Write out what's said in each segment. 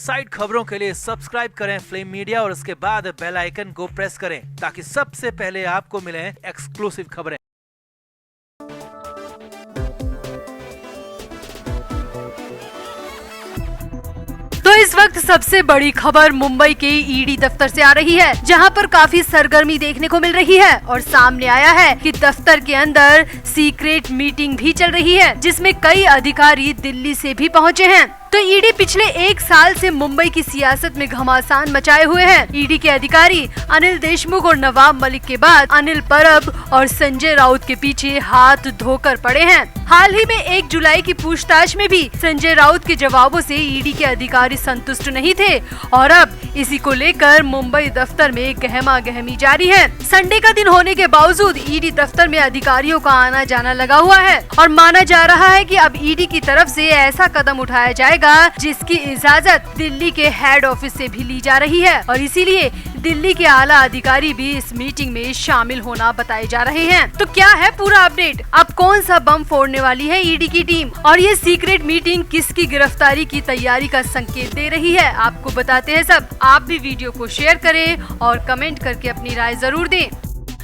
Side खबरों के लिए सब्सक्राइब करें फ्लेम मीडिया और उसके बाद बेल आइकन को प्रेस करें ताकि सबसे पहले आपको मिले एक्सक्लूसिव खबरें। तो इस वक्त सबसे बड़ी खबर मुंबई के ईडी दफ्तर से आ रही है, जहां पर काफी सरगर्मी देखने को मिल रही है और सामने आया है कि दफ्तर के अंदर सीक्रेट मीटिंग भी चल रही है, जिसमें कई अधिकारी दिल्ली से भी पहुंचे हैं। तो ईडी पिछले 1 साल से मुंबई की सियासत में घमासान मचाए हुए हैं। ईडी के अधिकारी अनिल देशमुख और नवाब मलिक के बाद अनिल परब और संजय राउत के पीछे हाथ धोकर पड़े हैं। हाल ही में 1 जुलाई की पूछताछ में भी संजय राउत के जवाबों से ईडी के अधिकारी संतुष्ट नहीं थे और अब इसी को लेकर मुंबई दफ्तर में गहमा गहमी जारी है। संडे का दिन होने के बावजूद ईडी दफ्तर में अधिकारियों का आना जाना लगा हुआ है और माना जा रहा है कि अब ईडी की तरफ से ऐसा कदम उठाया जाएगा जिसकी इजाजत दिल्ली के हेड ऑफिस से भी ली जा रही है और इसीलिए दिल्ली के आला अधिकारी भी इस मीटिंग में शामिल होना बताए जा रहे हैं। तो क्या है पूरा अपडेट? अब कौन सा बम फोड़ने वाली है ईडी की टीम और ये सीक्रेट मीटिंग किसकी गिरफ्तारी की तैयारी का संकेत दे रही है, आपको बताते हैं सब। आप भी वीडियो को शेयर करें और कमेंट करके अपनी राय जरूर दें।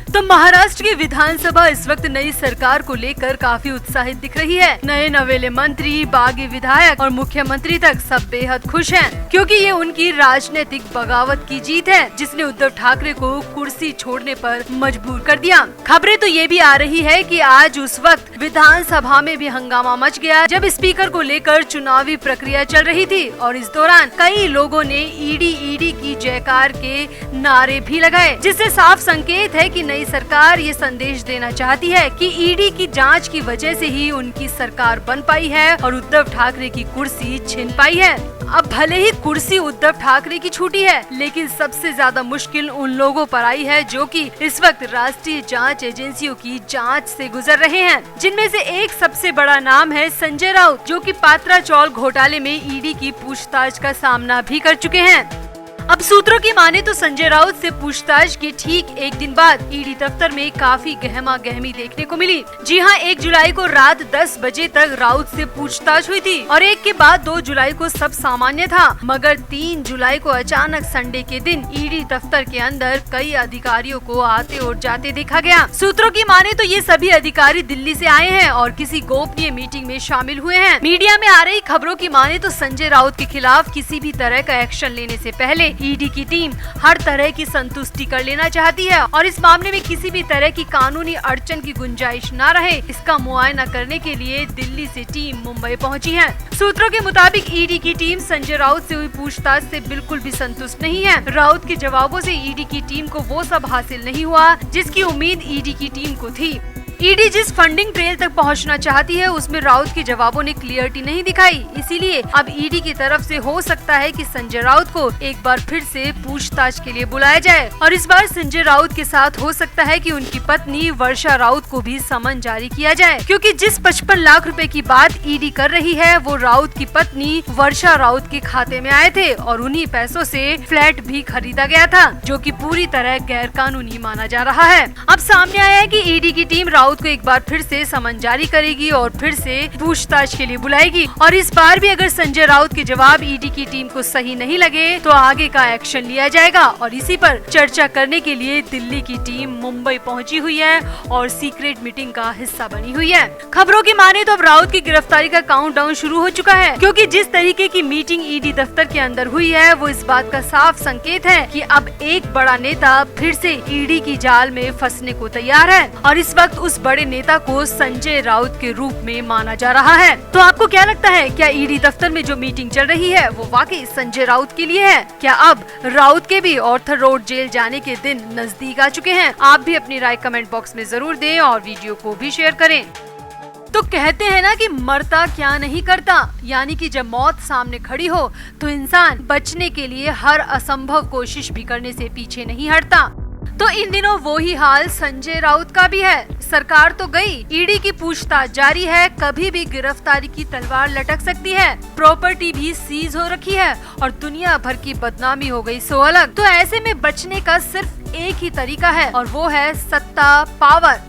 तो महाराष्ट्र की विधानसभा इस वक्त नई सरकार को लेकर काफी उत्साहित दिख रही है। नए नवेले मंत्री, बागी विधायक और मुख्यमंत्री तक सब बेहद खुश हैं, क्योंकि ये उनकी राजनीतिक बगावत की जीत है जिसने उद्धव ठाकरे को कुर्सी छोड़ने पर मजबूर कर दिया। खबरें तो ये भी आ रही है कि आज उस वक्त विधानसभा में भी हंगामा मच गया जब स्पीकर को लेकर चुनावी प्रक्रिया चल रही थी और इस दौरान कई लोगों ने ईडी की जयकार के नारे भी लगाए, जिससे साफ संकेत है कि नई सरकार ये संदेश देना चाहती है कि ईडी की जांच की वजह से ही उनकी सरकार बन पाई है और उद्धव ठाकरे की कुर्सी छिन पाई है। अब भले ही कुर्सी उद्धव ठाकरे की छूटी है, लेकिन सबसे ज्यादा मुश्किल उन लोगों पर आई है जो कि इस वक्त राष्ट्रीय जांच एजेंसियों की जांच से गुजर रहे हैं, जिनमें से एक सबसे बड़ा नाम है संजय राउत, जो कि पात्रा चौल घोटाले में ईडी की पूछताछ का सामना भी कर चुके हैं। अब सूत्रों की माने तो संजय राउत से पूछताछ के ठीक 1 दिन बाद ईडी दफ्तर में काफी गहमा गहमी देखने को मिली। जी हां, 1 जुलाई को रात 10 बजे तक राउत से पूछताछ हुई थी और 1 के बाद 2 जुलाई को सब सामान्य था, मगर 3 जुलाई को अचानक संडे के दिन ईडी दफ्तर के अंदर कई अधिकारियों को आते और जाते देखा गया। सूत्रों की माने तो ये सभी अधिकारी दिल्ली से आए हैं और किसी गोपनीय मीटिंग में शामिल हुए हैं। मीडिया में आ रही खबरों की माने तो संजय राउत के खिलाफ किसी भी तरह का एक्शन लेने से पहले ईडी की टीम हर तरह की संतुष्टि कर लेना चाहती है और इस मामले में किसी भी तरह की कानूनी अड़चन की गुंजाइश न रहे, इसका मुआयना करने के लिए दिल्ली से टीम मुंबई पहुंची है। सूत्रों के मुताबिक ईडी की टीम संजय राउत से हुई पूछताछ से बिल्कुल भी संतुष्ट नहीं है। राउत के जवाबों से ईडी की टीम को वो सब हासिल नहीं हुआ जिसकी उम्मीद ईडी की टीम को थी। ईडी जिस फंडिंग ट्रेल तक पहुंचना चाहती है उसमें राउत के जवाबों ने क्लियरिटी नहीं दिखाई, इसीलिए अब ईडी की तरफ से हो सकता है कि संजय राउत को एक बार फिर से पूछताछ के लिए बुलाया जाए और इस बार संजय राउत के साथ हो सकता है कि उनकी पत्नी वर्षा राउत को भी समन जारी किया जाए, क्योंकि जिस 55 लाख रुपए की बात ईडी कर रही है वो राउत की पत्नी वर्षा राउत के खाते में आए थे और उन्हीं पैसों से फ्लैट भी खरीदा गया था, जो कि पूरी तरह गैर कानूनी माना जा रहा है। अब सामने आया है कि ईडी की टीम राउत को एक बार फिर से समन जारी करेगी और फिर से पूछताछ के लिए बुलाएगी और इस बार भी अगर संजय राउत के जवाब ईडी की टीम को सही नहीं लगे तो आगे का एक्शन लिया जाएगा और इसी पर चर्चा करने के लिए दिल्ली की टीम मुंबई पहुंची हुई है और सीक्रेट मीटिंग का हिस्सा बनी हुई है। खबरों की माने तो अब राउत की गिरफ्तारी का काउंटडाउन शुरू हो चुका है, क्योंकि जिस तरीके की मीटिंग ईडी दफ्तर के अंदर हुई है वो इस बात का साफ संकेत है कि अब एक बड़ा नेता फिर से ईडी की जाल में फंसने को तैयार है और इस वक्त उस बड़े नेता को संजय राउत के रूप में माना जा रहा है। तो आपको क्या लगता है, क्या ईडी दफ्तर में जो मीटिंग चल रही है वो वाकई संजय राउत के लिए है? क्या अब राउत के भी ऑर्थर रोड जेल जाने के दिन नजदीक आ चुके हैं? आप भी अपनी राय कमेंट बॉक्स में जरूर दें और वीडियो को भी शेयर करें। तो कहते हैं ना कि मरता क्या नहीं करता, यानी कि जब मौत सामने खड़ी हो तो इंसान बचने के लिए हर असंभव कोशिश भी करने से पीछे नहीं हटता। तो इन दिनों वो ही हाल संजय राउत का भी है। सरकार तो गई, ईडी की पूछताछ जारी है, कभी भी गिरफ्तारी की तलवार लटक सकती है, प्रॉपर्टी भी सीज हो रखी है और दुनिया भर की बदनामी हो गई सो अलग। तो ऐसे में बचने का सिर्फ एक ही तरीका है और वो है सत्ता, पावर।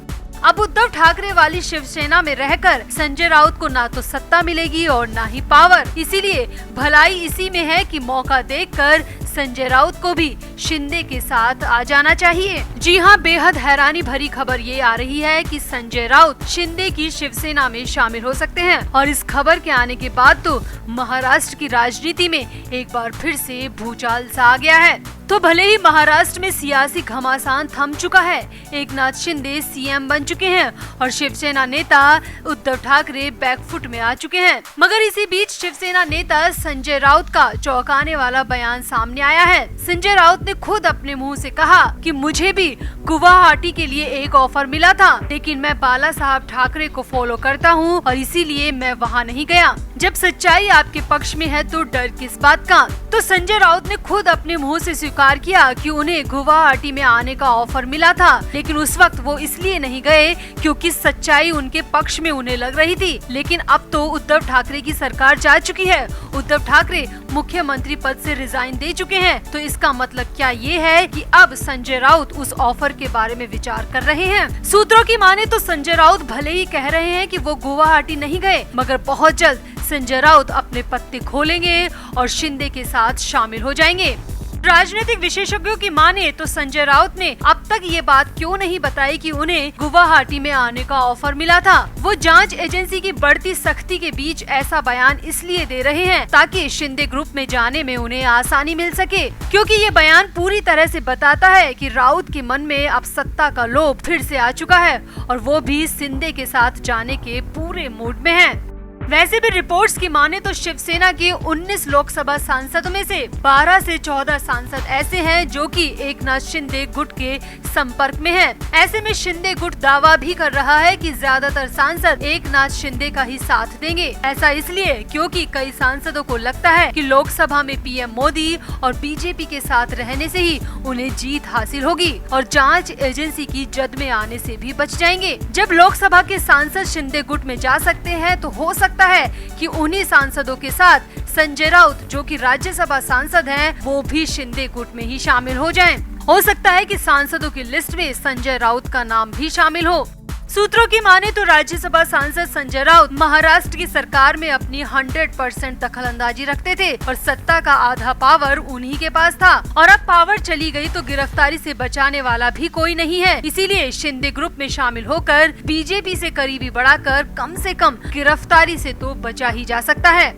अब उद्धव ठाकरे वाली शिवसेना में रहकर संजय राउत को ना तो सत्ता मिलेगी और ना ही पावर। इसीलिए भलाई इसी में है कि मौका देखकर संजय राउत को भी शिंदे के साथ आ जाना चाहिए। जी हाँ, बेहद हैरानी भरी खबर ये आ रही है कि संजय राउत शिंदे की शिवसेना में शामिल हो सकते हैं और इस खबर के आने के बाद तो महाराष्ट्र की राजनीति में एक बार फिर से भूचाल सा आ गया है। तो भले ही महाराष्ट्र में सियासी घमासान थम चुका है, एकनाथ शिंदे सीएम बन चुके हैं और शिवसेना नेता उद्धव ठाकरे बैकफुट में आ चुके हैं, मगर इसी बीच शिवसेना नेता संजय राउत का चौंकाने वाला बयान सामने आया है। संजय राउत ने खुद अपने मुंह से कहा कि मुझे भी गुवाहाटी के लिए एक ऑफर मिला था, लेकिन मैं बाला साहब ठाकरे को फॉलो करता हूं और इसीलिए मैं वहां नहीं गया। जब सच्चाई आपके पक्ष में है तो डर किस बात का। तो संजय राउत ने खुद अपने मुंह से स्वीकार किया कि उन्हें गुवाहाटी में आने का ऑफर मिला था, लेकिन उस वक्त वो इसलिए नहीं गए क्योंकि सच्चाई उनके पक्ष में उन्हें लग रही थी। लेकिन अब तो उद्धव ठाकरे की सरकार जा चुकी है, उद्धव ठाकरे मुख्यमंत्री पद से रिजाइन दे चुके हैं। तो इसका मतलब क्या ये है कि अब संजय राउत उस ऑफर के बारे में विचार कर रहे हैं। सूत्रों की माने तो संजय राउत भले ही कह रहे हैं कि वो गुवाहाटी नहीं गए, मगर बहुत जल्द संजय राउत अपने पत्ते खोलेंगे और शिंदे के साथ शामिल हो जाएंगे। राजनीतिक विशेषज्ञों की माने तो संजय राउत ने अब तक ये बात क्यों नहीं बताई कि उन्हें गुवाहाटी में आने का ऑफर मिला था। वो जांच एजेंसी की बढ़ती सख्ती के बीच ऐसा बयान इसलिए दे रहे हैं ताकि शिंदे ग्रुप में जाने में उन्हें आसानी मिल सके, क्योंकि ये बयान पूरी तरह से बताता है कि राउत के मन में अब सत्ता का लोभ फिर से आ चुका है और वो भी शिंदे के साथ जाने के पूरे मूड में है। वैसे भी रिपोर्ट्स की माने तो शिवसेना के 19 लोकसभा सांसदों में से 12 से 14 सांसद ऐसे हैं जो कि एकनाथ शिंदे गुट के संपर्क में हैं। ऐसे में शिंदे गुट दावा भी कर रहा है कि ज्यादातर सांसद एकनाथ शिंदे का ही साथ देंगे। ऐसा इसलिए क्योंकि कई सांसदों को लगता है कि लोकसभा में पीएम मोदी और बीजेपी के साथ रहने से ही उन्हें जीत हासिल होगी और जांच एजेंसी की जद में आने से भी बच जाएंगे। जब लोकसभा के सांसद शिंदे गुट में जा सकते हैं तो हो सकता है कि उन्हीं सांसदों के साथ संजय राउत जो कि राज्यसभा सांसद हैं, वो भी शिंदे गुट में ही शामिल हो जाएं। हो सकता है कि सांसदों की लिस्ट में संजय राउत का नाम भी शामिल हो। सूत्रों की माने तो राज्यसभा सांसद संजय राउत महाराष्ट्र की सरकार में अपनी 100% दखलंदाजी रखते थे और सत्ता का आधा पावर उन्हीं के पास था और अब पावर चली गई तो गिरफ्तारी से बचाने वाला भी कोई नहीं है। इसीलिए शिंदे ग्रुप में शामिल होकर बीजेपी से करीबी बढ़ाकर कम से कम गिरफ्तारी से तो बचा ही जा सकता है।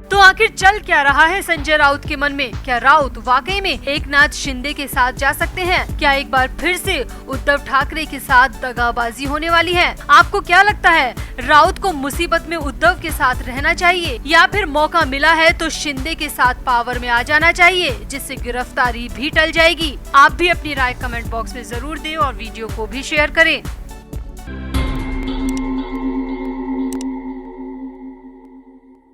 तो आखिर चल क्या रहा है संजय राउत के मन में? क्या राउत वाकई में एकनाथ शिंदे के साथ जा सकते हैं? क्या एक बार फिर से उद्धव ठाकरे के साथ दगाबाजी होने वाली है? आपको क्या लगता है, राउत को मुसीबत में उद्धव के साथ रहना चाहिए या फिर मौका मिला है तो शिंदे के साथ पावर में आ जाना चाहिए जिससे गिरफ्तारी भी टल जाएगी? आप भी अपनी राय कमेंट बॉक्स में जरूर दें और वीडियो को भी शेयर करें।